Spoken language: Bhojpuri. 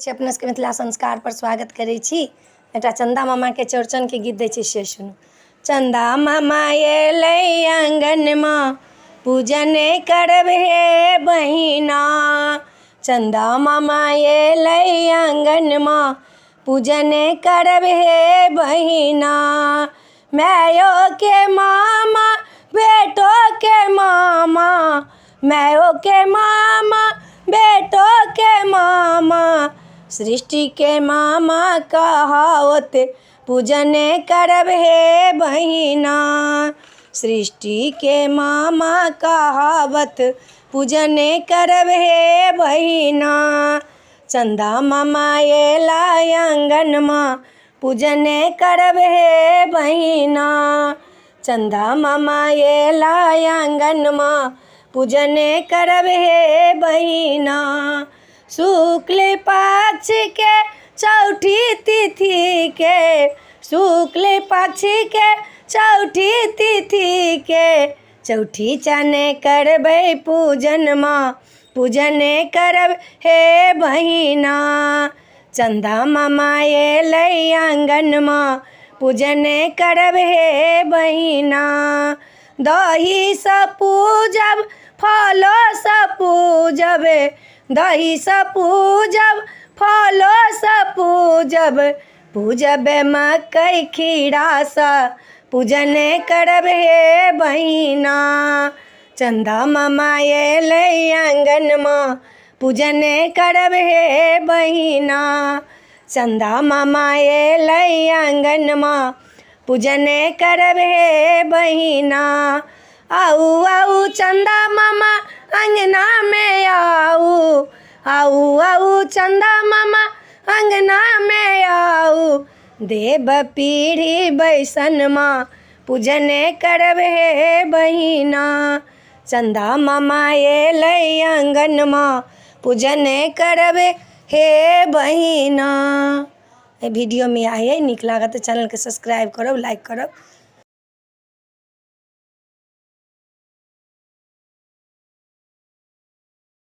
अपना सबके मिथिला संस्कार पर स्वागत करै छी। एकटा चंदा मामा के चौड़चन के गीत दै छी, से सुनू। चंदा मामा एलै आंगनमा, पूजन करब हे बहिना। चंदा मामा एलै आंगनमा, पूजन करब हे बहिना। मायो के मामा बेटो के मामा, मायो के मामा बेटो के मामा, सृष्टि के मामा कहावत पूजन करब हे बहिना। सृष्टि के मामा कहावत पूजन करब हे बहिना। चंदा मामा एला आंगनमा, पूजन करब हे बहिना। चंदा मामा एला आंगनमा, पूजन करब हे बहिना। शुक्ल पक्ष के चौठी तिथि के, शुक्ल पक्ष के चौठी तिथि के, चौठी चन करबै पूजनमा, पूजन करब हे बहिना। चंदा मामा एलै आंगनमा, पूजन करब हे बहिना। दही सँ पूजब फलो सँ पूजब, दही सँ पूजब फलो सँ पूजब, पूजब मकई खीरा सँ पूजन करब हे बहिना। चंदा मामा एलै आंगनमा, पूजन करब हे बहिना। चंदा मामा एलै आंगनमा, पूजन करब हे बहिना। आऊ आऊ चंदा मामा अंगना में आऊ, आऊ आऊ चंदा मामा अंगना में आऊ। देव पीढ़ी बैसनमा, पूजन करब हे बहिना। चंदा मामा एलै आंगनमा, पूजन करब हे बहिना। वीडियो में आए नीक लागत तो चैनल के सब्सक्राइब करब, लाइक करब।